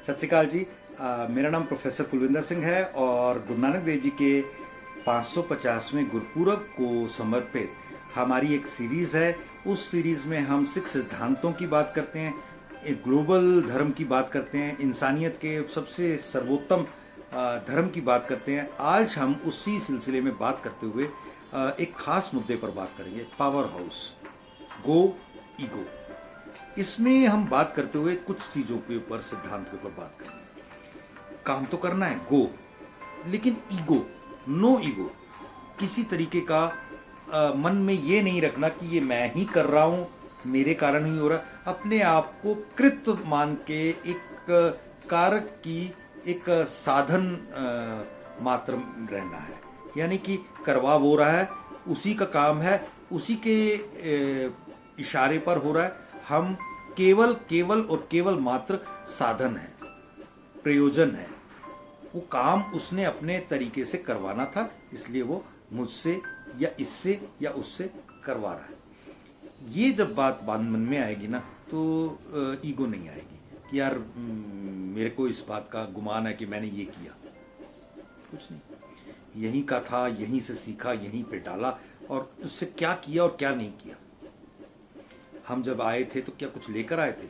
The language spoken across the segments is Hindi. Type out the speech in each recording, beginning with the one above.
सत श्री अकाल जी। मेरा नाम प्रोफेसर कुलविंदर सिंह है और गुरु नानक देव जी के 550वें गुरुपूरब को समर्पित हमारी एक सीरीज़ है। उस सीरीज़ में हम 6 सिद्धांतों की बात करते हैं, एक ग्लोबल धर्म की बात करते हैं, इंसानियत के सबसे सर्वोत्तम धर्म की बात करते हैं। आज हम उसी सिलसिले में बात करते हुए एक खास मुद्दे पर बात करेंगे, पावर हाउस, गो ईगो। इसमें हम बात करते हुए कुछ चीज़ों के ऊपर, सिद्धांत के ऊपर बात करेंगे। काम तो करना है गो, लेकिन ईगो, नो ईगो, किसी तरीके का मन में ये नहीं रखना कि ये मैं ही कर रहा हूँ, मेरे कारण ही हो रहा। अपने आप को कृत मान के एक कारक की, एक साधन मात्र रहना है। यानी कि करवा वो रहा है, उसी का काम है, उसी के इशारे पर हो रहा है। हम केवल केवल और केवल मात्र साधन है, प्रयोजन है। वो काम उसने अपने तरीके से करवाना था, इसलिए वो मुझसे या इससे या उससे करवा रहा है। ये जब बात मन में आएगी ना, तो ईगो नहीं आएगी कि यार मेरे को इस बात का गुमान है कि मैंने ये किया। कुछ नहीं, यहीं का था, यहीं से सीखा, यहीं पे डाला, और उससे क्या किया और क्या नहीं किया। हम जब आए थे तो क्या कुछ लेकर आए थे?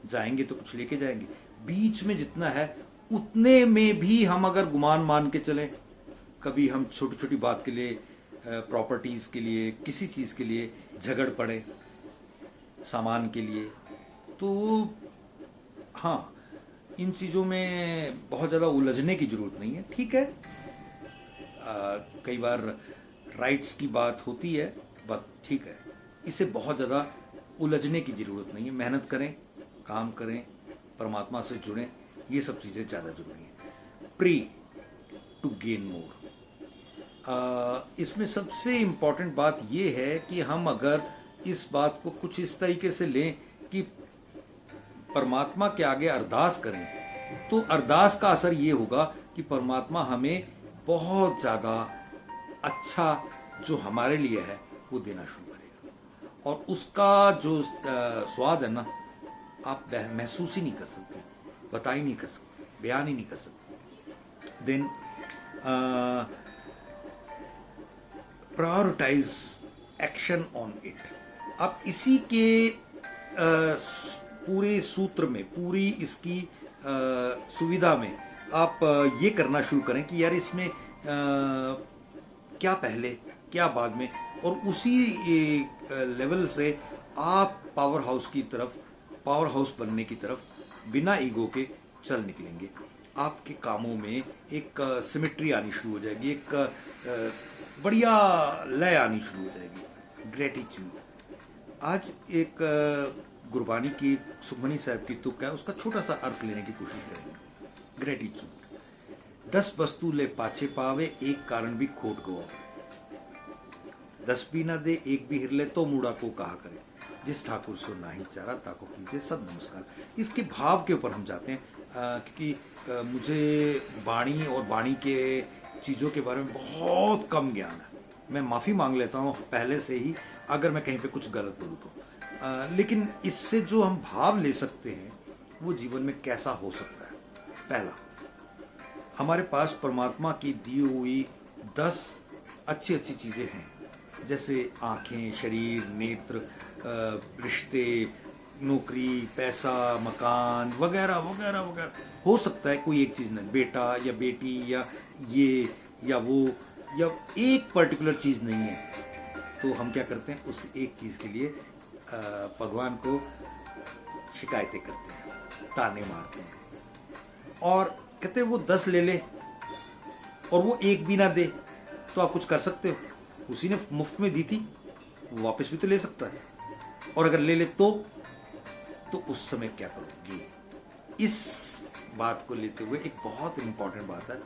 जाएंगे तो कुछ लेके जाएंगे। बीच में जितना है उतने में भी हम अगर गुमान मान के चलें, कभी हम छोटी छोटी बात के लिए, प्रॉपर्टीज के लिए, किसी चीज के लिए झगड़ पड़े, सामान के लिए, तो हाँ, इन चीजों में बहुत ज्यादा उलझने की जरूरत नहीं है। ठीक है, कई बार राइट्स की बात होती है, बात ठीक है, इसे बहुत ज्यादा उलझने की जरूरत नहीं है। मेहनत करें, काम करें, परमात्मा से जुड़ें, ये सब चीजें ज्यादा जरूरी हैं। Pre to gain more. इसमें सबसे इम्पॉर्टेंट बात यह है कि हम अगर इस बात को कुछ इस तरीके से लें कि परमात्मा के आगे अरदास करें, तो अरदास का असर ये होगा कि परमात्मा हमें बहुत ज्यादा अच्छा जो हमारे लिए है वो देना शुरू करेगा। और उसका जो स्वाद है ना, आप महसूस ही नहीं कर सकते, बता ही नहीं कर सकते, बयान ही नहीं कर सकते। Then prioritise action on it. अब इसी के पूरे सूत्र में, पूरी इसकी सुविधा में आप ये करना शुरू करें कि यार इसमें क्या पहले क्या बाद में, और उसी लेवल से आप पावर हाउस की तरफ, पावर हाउस बनने की तरफ बिना ईगो के चल निकलेंगे। आपके कामों में एक सिमेट्री आनी शुरू हो जाएगी, एक बढ़िया लय आनी शुरू हो जाएगी। ग्रेटिट्यूड। आज एक गुरबानी की सुखमनी साहब की तुक है, उसका छोटा सा अर्थ लेने की कोशिश करेंगे। ग्रेटिट्यूड। 10 वस्तु ले पाछे पावे, एक कारण भी खोट गवावे। 10 भी न दे, एक भी हिरले, तो मूड़ा को कहा करे। जिस ठाकुर सो नाही चारा, ताको कीजिए सब नमस्कार। इसके भाव के ऊपर हम जाते हैं, क्योंकि मुझे वाणी और वाणी के चीज़ों के बारे में बहुत कम ज्ञान है। मैं माफ़ी मांग लेता हूँ पहले से ही अगर मैं कहीं पे कुछ गलत बोलूँ तो। लेकिन इससे जो हम भाव ले सकते हैं वो जीवन में कैसा हो सकता है। पहला, हमारे पास परमात्मा की दी हुई 10 अच्छी अच्छी चीज़ें हैं, जैसे आँखें, शरीर, नेत्र, रिश्ते, नौकरी, पैसा, मकान वगैरह वगैरह वगैरह। हो सकता है कोई एक चीज़ नहीं, बेटा या बेटी या ये या वो या एक पर्टिकुलर चीज़ नहीं है, तो हम क्या करते हैं, उस एक चीज़ के लिए भगवान को शिकायतें करते हैं, ताने मारते हैं, और कहते हैं वो 10 ले ले और वो एक भी ना दे तो आप कुछ कर सकते हो? उसी ने मुफ्त में दी थी, वो वापस भी तो ले सकता है, और अगर ले ले तो उस समय क्या करोगे? इस बात को लेते हुए एक बहुत इंपॉर्टेंट बात है,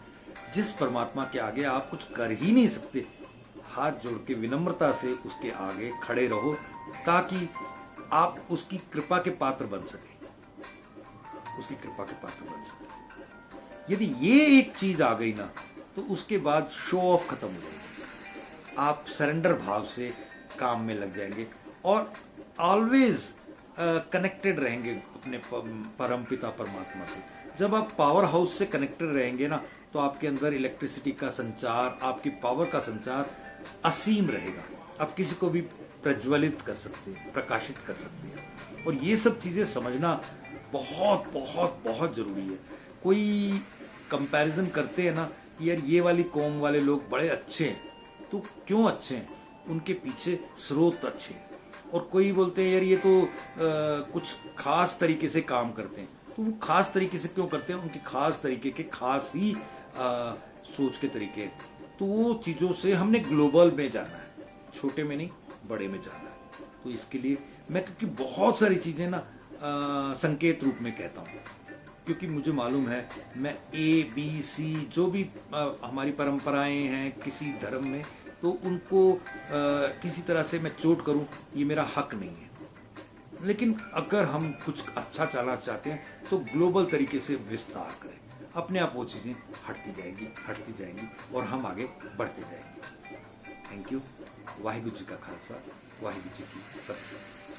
जिस परमात्मा के आगे आप कुछ कर ही नहीं सकते, हाथ जोड़ के विनम्रता से उसके आगे खड़े रहो, ताकि आप उसकी कृपा के पात्र बन सके, उसकी कृपा के पात्र बन सके। यदि ये एक चीज आ गई ना, तो उसके बाद शो ऑफ खत्म हो जाएगी। आप सरेंडर भाव से काम में लग जाएंगे और ऑलवेज कनेक्टेड रहेंगे अपने परम पिता परमात्मा से। जब आप पावर हाउस से कनेक्टेड रहेंगे ना, तो आपके अंदर इलेक्ट्रिसिटी का संचार, आपकी पावर का संचार असीम रहेगा। आप किसी को भी प्रज्वलित कर सकते हैं, प्रकाशित कर सकते हैं। और ये सब चीज़ें समझना बहुत बहुत बहुत ज़रूरी है। कोई कंपैरिजन करते हैं ना कि यार ये वाली कौम वाले लोग बड़े अच्छे हैं, तो क्यों अच्छे हैं? उनके पीछे स्रोत अच्छे हैं। और कोई बोलते हैं यार ये तो कुछ खास तरीके से काम करते हैं, तो वो खास तरीके से क्यों करते हैं? उनकी खास तरीके के खास ही सोच के तरीके हैं। तो वो चीज़ों से हमने ग्लोबल में जाना है, छोटे में नहीं बड़े में जाना है। तो इसके लिए मैं, क्योंकि बहुत सारी चीज़ें ना संकेत रूप में कहता हूँ, क्योंकि मुझे मालूम है मैं ABC जो भी हमारी परंपराएं हैं किसी धर्म में, तो उनको किसी तरह से मैं चोट करूं, ये मेरा हक नहीं है। लेकिन अगर हम कुछ अच्छा चलाना चाहते हैं तो ग्लोबल तरीके से विस्तार करें, अपने आप वो चीज़ें हटती जाएंगी और हम आगे बढ़ते जाएंगे। Thank you. वाहिगुरु जी का खालसा, वाहिगुरु जी की फतेह।